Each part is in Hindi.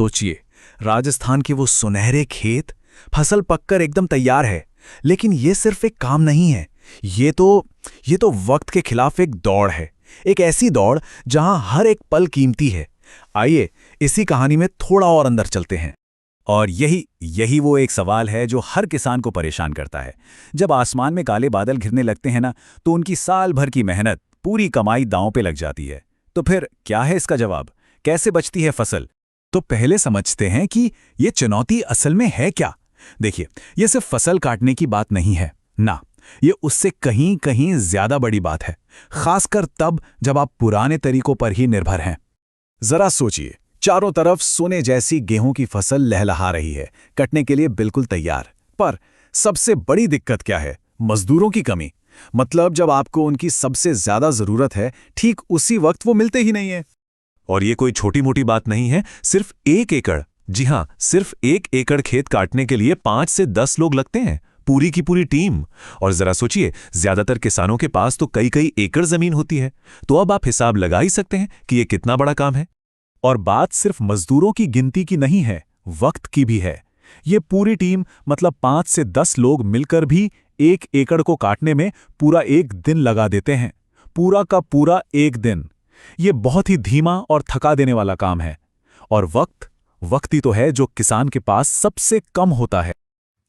सोचिए, राजस्थान के वो सुनहरे खेत, फसल पककर एकदम तैयार है, लेकिन ये सिर्फ एक काम नहीं है। ये तो वक्त के खिलाफ एक दौड़ है, एक ऐसी दौड़ जहां हर एक पल कीमती है। आइए इसी कहानी में थोड़ा और अंदर चलते हैं। और यही वो एक सवाल है जो हर किसान को परेशान करता है। जब आसमान में काले बादल घिरने लगते हैं ना, तो उनकी साल भर की मेहनत, पूरी कमाई दांव पे लग जाती है। तो फिर क्या है इसका जवाब? कैसे बचती है फसल? तो पहले समझते हैं कि ये चुनौती असल में है क्या। देखिए, ये सिर्फ फसल काटने की बात नहीं है ना, ये उससे कहीं कहीं ज्यादा बड़ी बात है, खासकर तब जब आप पुराने तरीकों पर ही निर्भर हैं। जरा सोचिए, चारों तरफ सोने जैसी गेहूं की फसल लहलहा रही है, कटने के लिए बिल्कुल तैयार। पर सबसे बड़ी दिक्कत क्या है? मजदूरों की कमी। मतलब जब आपको उनकी सबसे ज्यादा जरूरत है, ठीक उसी वक्त वो मिलते ही नहीं है। और ये कोई छोटी मोटी बात नहीं है। सिर्फ 1 एकड़, जी हां, सिर्फ 1 एकड़ खेत काटने के लिए 5 से 10 लोग लगते हैं, पूरी की पूरी टीम। और जरा सोचिए, ज्यादातर किसानों के पास तो कई कई एकड़ जमीन होती है। तो अब आप हिसाब लगा ही सकते हैं कि ये कितना बड़ा काम है। और बात सिर्फ मजदूरों की गिनती की नहीं है, वक्त की भी है। ये पूरी टीम, मतलब 5 से 10 लोग मिलकर भी 1 एकड़ को काटने में पूरा 1 दिन लगा देते हैं। पूरा का पूरा 1 दिन। ये बहुत ही धीमा और थका देने वाला काम है। और वक्त ही तो है जो किसान के पास सबसे कम होता है।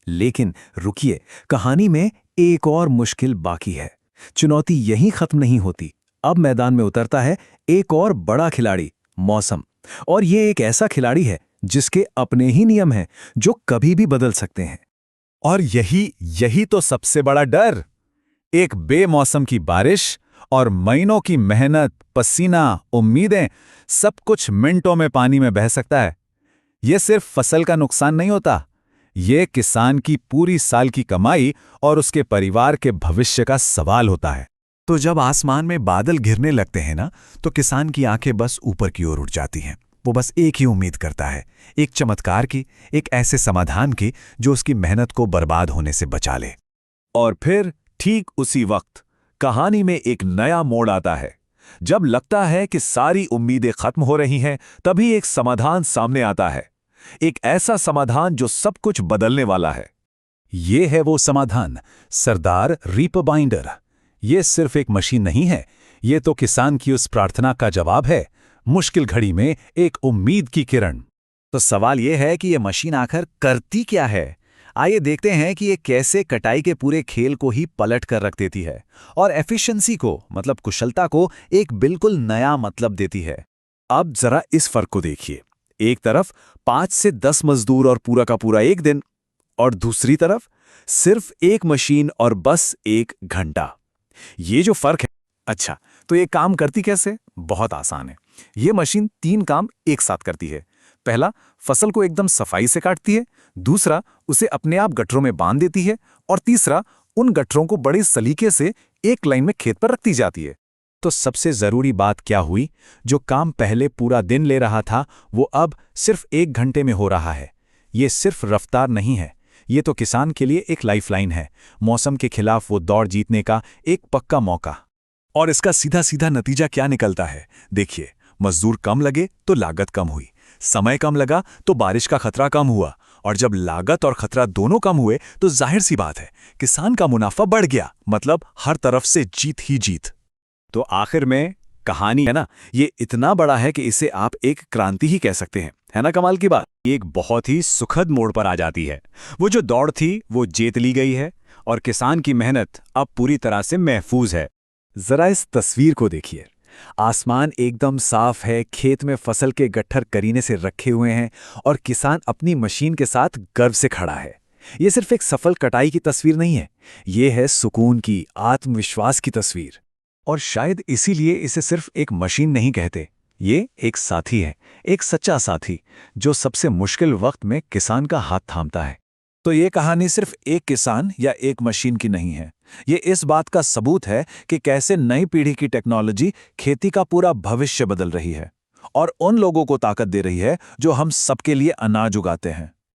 लेकिन रुकिए, कहानी में एक और मुश्किल बाकी है। चुनौती यहीं खत्म नहीं होती। अब मैदान में उतरता है एक और बड़ा खिलाड़ी, मौसम। और ये एक ऐसा खिलाड़ी है जिसके अपने ही नियम हैं, जो कभी भी बदल सकते हैं। और यही तो सबसे बड़ा डर। एक बेमौसम की बारिश और महीनों की मेहनत, पसीना, उम्मीदें, सब कुछ मिनटों में पानी में बह सकता है। यह सिर्फ फसल का नुकसान नहीं होता, ये किसान की पूरी साल की कमाई और उसके परिवार के भविष्य का सवाल होता है। तो जब आसमान में बादल घिरने लगते हैं ना, तो किसान की आंखें बस ऊपर की ओर उठ जाती हैं। वो बस एक ही उम्मीद करता है, एक चमत्कार की, एक ऐसे समाधान की जो उसकी मेहनत को बर्बाद होने से बचा ले। और फिर ठीक उसी वक्त कहानी में एक नया मोड़ आता है। जब लगता है कि सारी उम्मीदें खत्म हो रही हैं, तभी एक समाधान सामने आता है। एक ऐसा समाधान जो सब कुछ बदलने वाला है। ये है वो समाधान, सरदार रीपर बाइंडर। ये सिर्फ एक मशीन नहीं है, ये तो किसान की उस प्रार्थना का जवाब है, मुश्किल घड़ी में एक उम्मीद की किरण। तो सवाल ये है कि ये मशीन आखिर करती क्या है? आइए देखते हैं कि ये कैसे कटाई के पूरे खेल को ही पलट कर रख देती है और एफिशिएंसी को, मतलब कुशलता को, एक बिल्कुल नया मतलब देती है। अब जरा इस फर्क को देखिए। एक तरफ 5 से 10 मजदूर और पूरा का पूरा 1 दिन, और दूसरी तरफ सिर्फ एक मशीन और बस 1 घंटा। ये जो फर्क है, अच्छा, तो ये काम करती कैसे? बहुत आसान है। ये मशीन 3 काम एक साथ करती है। पहला, फसल को एकदम सफाई से काटती है। दूसरा, उसे अपने आप गट्ठरों में बांध देती है। और तीसरा, उन गट्ठरों को बड़े सलीके से एक लाइन में खेत पर रखती जाती है। तो सबसे जरूरी बात क्या हुई? जो काम पहले पूरा दिन ले रहा था, वो अब सिर्फ 1 घंटे में हो रहा है। ये सिर्फ रफ्तार नहीं है, ये तो किसान के लिए एक लाइफलाइन है, मौसम के खिलाफ वो दौड़ जीतने का एक पक्का मौका। और इसका सीधा सीधा नतीजा क्या निकलता है? देखिए, मजदूर कम लगे तो लागत कम हुई, समय कम लगा तो बारिश का खतरा कम हुआ, और जब लागत और खतरा दोनों कम हुए तो जाहिर सी बात है, किसान का मुनाफा बढ़ गया। मतलब हर तरफ से जीत ही जीत। तो आखिर में कहानी है ना, ये इतना बड़ा है कि इसे आप एक क्रांति ही कह सकते हैं। है ना कमाल की बात? एक बहुत ही सुखद मोड़ पर आ जाती है। वो जो दौड़ थी वो जीत ली गई है, और किसान की मेहनत अब पूरी तरह से महफूज है। जरा इस तस्वीर को देखिए। आसमान एकदम साफ है, खेत में फसल के गट्ठर करीने से रखे हुए हैं, और किसान अपनी मशीन के साथ गर्व से खड़ा है। ये सिर्फ एक सफल कटाई की तस्वीर नहीं है, ये है सुकून की, आत्मविश्वास की तस्वीर। और शायद इसीलिए इसे सिर्फ एक मशीन नहीं कहते, ये एक साथी है, एक सच्चा साथी, जो सबसे मुश्किल वक्त में किसान का हाथ थामता है। तो ये कहानी सिर्फ एक किसान या एक मशीन की नहीं है, ये इस बात का सबूत है कि कैसे नई पीढ़ी की टेक्नोलॉजी खेती का पूरा भविष्य बदल रही है, और उन लोगों को ताकत दे रही है जो हम सबके लिए अनाज उगाते हैं।